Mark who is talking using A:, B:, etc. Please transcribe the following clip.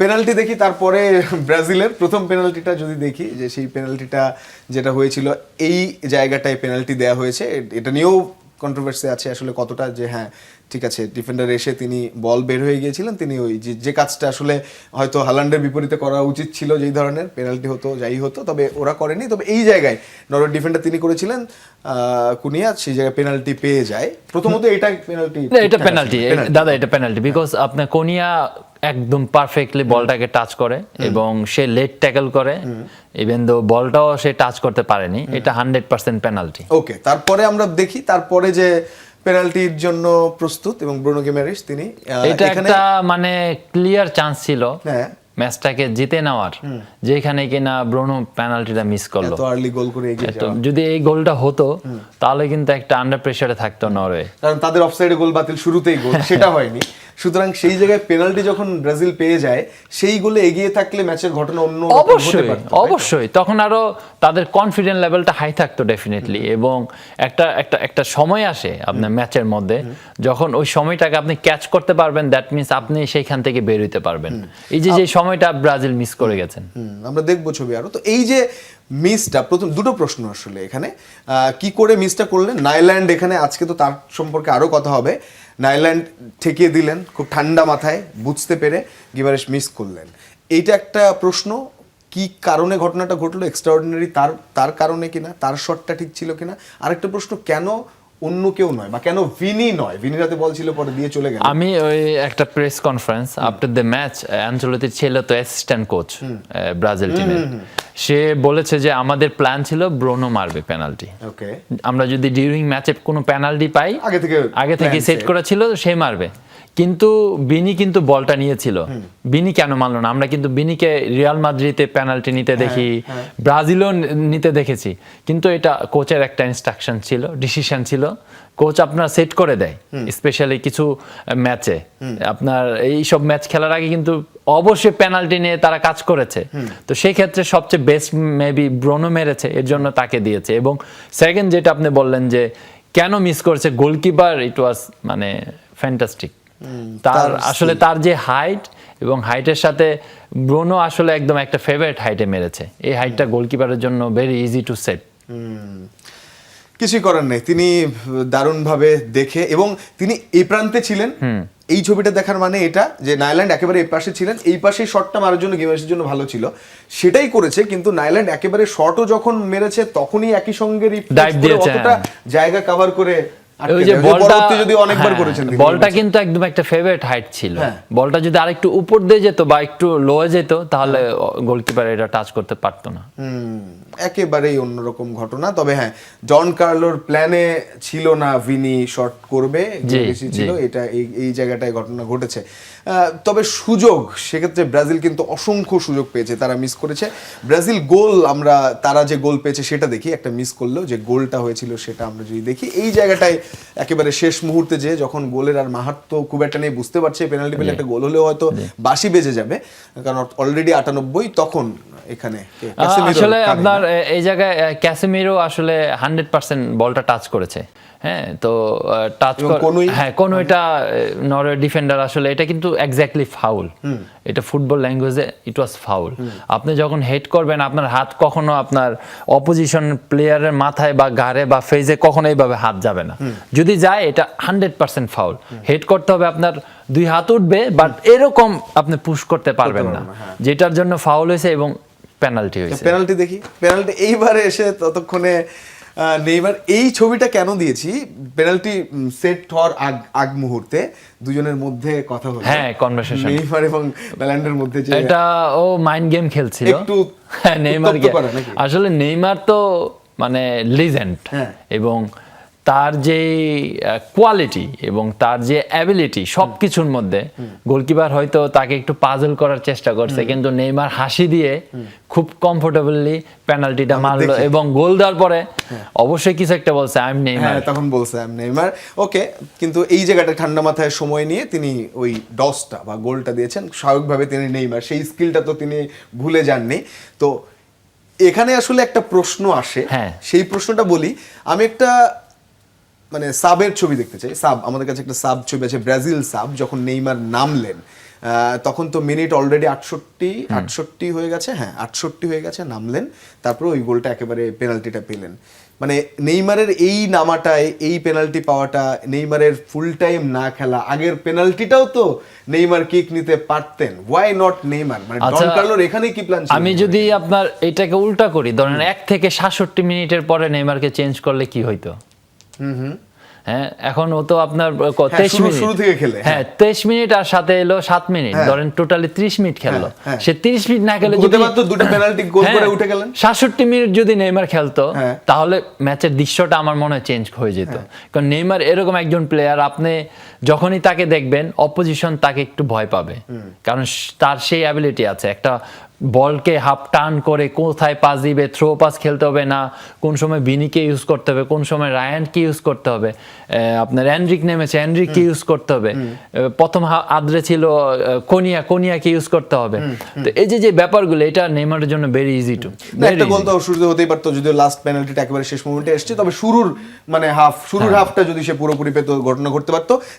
A: Penalty দেখি, তারপরে ব্রাজিলের প্রথম পেনাল্টিটা যদি দেখি, যে সেই পেনাল্টিটা যেটা হয়েছিল এই জায়গাটায় পেনাল্টি দেওয়া হয়েছে, এটা নিয়েও কন্ট্রোভার্সি আছে আসলে কতটা, যে হ্যাঁ ঠিক আছে ডিফেন্ডার এসে তিনি বল বের হয়ে গিয়েছিলেন, তিনি ওই যে কাজটা আসলে হয়তো হালান্ডের বিপরীতে করা উচিত ছিল, যেই ধরনের পেনাল্টি হতো যাই হতো, তবে ওরা করেনি। তবে এই জায়গায় নরওয়ের ডিফেন্ডার তিনি করেছিলেন কুনিয়া, সেই জায়গায় পেনাল্টি পেয়ে যায়। প্রথমত এটা পেনাল্টি,
B: এটা পেনাল্টি দাদা, এটা পেনাল্টি বিকজ আপনার কোনিয়া একদম পারফেক্টলি বলটাকে টাচ করে এবং সে লেট ট্যাকল করে, ইভেন দো বলটাও সে টাচ করতে পারেনি, এটা 100% পেনাল্টি।
A: ওকে, তারপরে আমরা দেখি তারপরে যে পেনাল্টির জন্য প্রস্তুত এবং ব্রুনো গিমারেশ তিনি,
B: এটা একটা মানে ক্লিয়ার চান্স ছিল
A: হ্যাঁ
B: ম্যাচটাকে জিতে নেওয়ার, যেখানে কিনা ব্রুনো পেনাল্টিটা মিস করলো।
A: এত আর্লি গোল করে এগিয়ে যাওয়া,
B: যদি এই গোলটা হতো তাহলে কিন্তু একটা আন্ডার প্রেসারে থাকতো নরওয়ে,
A: কারণ তাদের অফসাইডে গোল বাতিল, শুরুতেই গোল সেটা হয়নি। সুতরাং সেই জায়গায় পেনাল্টি যখন ব্রাজিল পেয়ে যায়, সেই গোলে এগিয়ে থাকলে ম্যাচের ঘটনা অন্য
B: অবশ্যই তখন আরো তাদের কনফিডেন্ট লেভেলটা হাই থাকতো ডেফিনেটলি। এবং একটা একটা একটা সময় আসে আপনার ম্যাচের মধ্যে, যখন ওই সময়টাকে আপনি ক্যাচ করতে পারবেন, দ্যাট মিনস আপনি সেইখান থেকে বের হইতে পারবেন। এই যে সময়টা ব্রাজিল মিস করে গেছেন,
A: আমরা দেখবো ছবি আরো। তো এই যে মিসটা, প্রথম দুটো প্রশ্ন আসলে এখানে, কি করে মিসটা করলেন নাইল্যান্ড, এখানে আজকে তো তার সম্পর্কে আরো কথা হবে। নাইল্যান্ড ঠেকিয়ে দিলেন খুব ঠান্ডা মাথায়, বুঝতে পেরে গিমারেশ মিস করলেন, এইটা একটা প্রশ্ন। কি কারণে ঘটনাটা ঘটলো, এক্সট্রাঅর্ডিনারি তার কারণে কিনা, তার শটটা ঠিক ছিল কিনা। আরেকটা প্রশ্ন, কেন অন্য কেউ নয়, বা কেন ভিনি নয়, ভিনি রাতে বল ছিল পরে দিয়ে চলে গেল।
B: আমি ওই একটা press conference after the match, আঞ্চলিক ছিল তো অ্যাসিস্ট্যান্ট কোচ ব্রাজিল টিমের, সে বলেছে যে আমাদের প্ল্যান ছিল ব্রুনো মারবে পেনাল্টি,
A: ওকে,
B: আমরা যদি ডিউরিং ম্যাচে কোনো পেনাল্টি পাই আগে থেকে সেট করা ছিল সে মারবে। কিন্তু বিনি কিন্তু বলটা নিয়েছিল, বিনি কেন মানলো না? আমরা কিন্তু বিনিকে রিয়াল মাদ্রিদে পেনাল্টি নিতে দেখি, ব্রাজিলও নিতে দেখেছি, কিন্তু এটা কোচের একটা ইনস্ট্রাকশন ছিল, ডিসিশন ছিল, কোচ আপনার সেট করে দেয় স্পেশালি কিছু ম্যাচে। আপনার এই সব ম্যাচ খেলার আগে কিন্তু অবশ্যই পেনাল্টি নিয়ে তারা কাজ করেছে, তো সেই ক্ষেত্রে সবচেয়ে বেস্ট মেবি ব্রুনো মেরেছে, এর জন্য তাকে দিয়েছে। এবং সেকেন্ড যেটা আপনি বললেন যে কেন মিস করেছে, গোলকিপার ইট ওয়াজ মানে ফ্যান্টাস্টিক। তার আসলে তার যে হাইট এবং হাইটের সাথে ব্রুনো আসলে একদম একটা ফেভারিট হাইটে মেরেছে, এই হাইটটা গোলকিপারের জন্য ভেরি ইজি টু সেট।
A: কিছুই করার নেই, তিনি দারুণভাবে দেখে, এবং তিনি এই প্রান্তে ছিলেন। এই ছবিটা দেখার মানে এটা যে নাইল্যান্ড একেবারে এই পাশে ছিলেন, এই পাশে শটটা মারার জন্য গিমারেশের জন্য ভালো ছিল, সেটাই করেছে। কিন্তু নাইল্যান্ড একেবারে শটও যখন মেরেছে তখনই একই সঙ্গে অতটা জায়গা কভার করে,
B: বলটা কিন্তু একদম একটা ফেভারিট হাইট ছিল, বলটা যদি আরেকটু উপর দিয়ে যেত বা একটু লোয়ে যেত তাহলে গোলকিপার এটা টাচ করতে পারতো না।
A: একেবারেই অন্যরকম ঘটনা। তবে হ্যাঁ, জন কার্লোর প্ল্যানে ছিল না ভিনি শট করবে, ছিল এটা, এই জায়গাটায় ঘটনা ঘটেছে। তবে সুযোগ, সেক্ষেত্রে ব্রাজিল কিন্তু অসংখ্য সুযোগ পেয়েছে, তারা মিস করেছে। ব্রাজিল গোল, আমরা তারা যে গোল পেয়েছে সেটা দেখি, একটা মিস করলেও যে গোলটা হয়েছিল সেটা আমরা যদি দেখি, এই জায়গাটায় একেবারে শেষ মুহূর্তে যে যখন গোলের আর মাহাত্ম্য খুব একটা নেই, বুঝতে পারছে পেনাল্টি পেলে একটা গোল হলেও হয়তো বাঁশি বেজে যাবে, কারণ অলরেডি 98। তখন এখানে
B: আসলে আপনার এই জায়গায় ক্যাসেমিরো আসলে 100% বলটা টাচ করেছে, হ্যাঁ, তো টাচ কোন এটা নরওয়ে ডিফেন্ডার আসলে এটা কিন্তু এক্স্যাক্টলি ফাউল, এটা ফুটবল ল্যাঙ্গুয়েজে ইট ওয়াজ ফাউল। আপনি যখন হেড করবেন আপনার হাত কখনো আপনার অপোজিশন প্লেয়ারের মাথায় বা ঘাড়ে বা ফেজে কখনো এইভাবে হাত যাবে না, যদি যায় এটা 100% ফাউল। হেড করতে হবে আপনার দুই হাত উঠবে, বাট এরকম আপনি পুশ করতে পারবেন না, যেটার জন্য ফাউল হয়েছে এবং পেনাল্টি হয়েছে।
A: পেনাল্টি দেখি, পেনাল্টি এইবারে এসে ততক্ষণে নেইমার, এই ছবিটা কেন দিয়েছি, পেনাল্টি সেট হওয়ার আগ মুহূর্তে দুজনের মধ্যে কথা হলো,
B: হ্যাঁ, কনভারসেশন
A: নেইমার এবং নাইল্যান্ডের মধ্যে, যে
B: এটা ও মাইন্ড গেম খেলছিল
A: একটু
B: নেইমার। আসলে নেইমার তো মানে লিজেন্ড, এবং তার যে কোয়ালিটি এবং তার যে অ্যাবিলিটি সবকিছুর মধ্যে, গোলকিপার হয়তো তাকে একটু পাজল করার চেষ্টা করছে, কিন্তু নেইমার হাসি দিয়ে খুব কমফোর্টেবলি পেনাল্টিটা মারলো এবং গোল দেওয়ার পরে অবশ্যই কিছু একটা বলছে, আই এম নেইমার,
A: তখন বলছে আই এম নেইমার। ওকে, কিন্তু এই জায়গাটা ঠান্ডা মাথায় সময় নিয়ে তিনি ওই ডসটা বা গোলটা দিয়েছেন, স্বাভাবিকভাবে তিনি নেইমার, সেই স্কিলটা তো তিনি ভুলে যাননি। তো এখানে আসলে একটা প্রশ্ন আসে, সেই প্রশ্নটা বলি আমি, একটা মানে সাবের ছবি দেখতে চাই। সাব, আমাদের কাছে একটা সাব ছবি আছে, ব্রাজিল সাব, যখন নেইমার নামলেন তখন তো মিনিট অলরেডি 68 হয়ে গেছে, হ্যাঁ 68 হয়ে গেছে, নামলেন, তারপর ওই গোলটা একেবারে পেনাল্টিটা পেলেন। মানে নেইমারের এই নামাটায় এই পেনাল্টি পাওয়াটা, নেইমারের ফুল টাইম না খেলা, আগের পেনাল্টিটাও তো নেইমার কিক নিতে পারতেন, ওয়াই নট নেইমার? মানে ডন কার্লোর এখানেই কি প্ল্যান ছিল?
B: আমি যদি আপনার এটাকে উল্টা করি, ধরেন 1 থেকে 67 মিনিটের পরে নেইমারকে চেঞ্জ করলে কি হইতো? হ্যাঁ, এখন ও তো আপনার 23 মিনিট
A: শুরু থেকে খেলে,
B: হ্যাঁ 23 মিনিট আর সাথে এলো 7 মিনিট, ধরেন টোটালি 30 মিনিট খেললো। সে 30 মিনিট না খেলে যদি
A: মাত্র দুটো পেনাল্টি গোল করে উঠে গেলেন,
B: 67 মিনিট যদি নেইমার খেলতো তাহলে ম্যাচের দৃশ্যটা আমার মনে হয় চেঞ্জ হয়ে যেত। কারণ নেইমার এরকম একজন প্লেয়ার, আপনি যখনই তাকে দেখবেন অপোজিশন তাকে একটু ভয় পাবে, কারণ তার সেই অ্যাবিলিটি আছে, একটা বলকে হাফ টার্ন করে কোথায় পাস দিবে, থ্রো পাস খেলতে হবে না, কোন সময় ভিনিকে ইউজ করতে হবে, কোন সময় রায়ানকে ইউজ করতে হবে, আপনার এনরিক নেমেছে এনরিককে ইউজ করতে হবে, প্রথম আদ্রে ছিল কোনিয়াকে ইউজ করতে হবে। তো এই যে ব্যাপারগুলো, এটা নেইমারের জন্য ভেরি ইজি টু।
A: একটা গোল তো শুরুতে হতেই পারতো, যদিও লাস্ট পেনাল্টিটা একেবারে শেষ মোমেন্টে এসেছে, তবে শুরুর হাফটা যদি সে পুরোপুরি পেতো ঘটনা ঘটতে পারতো।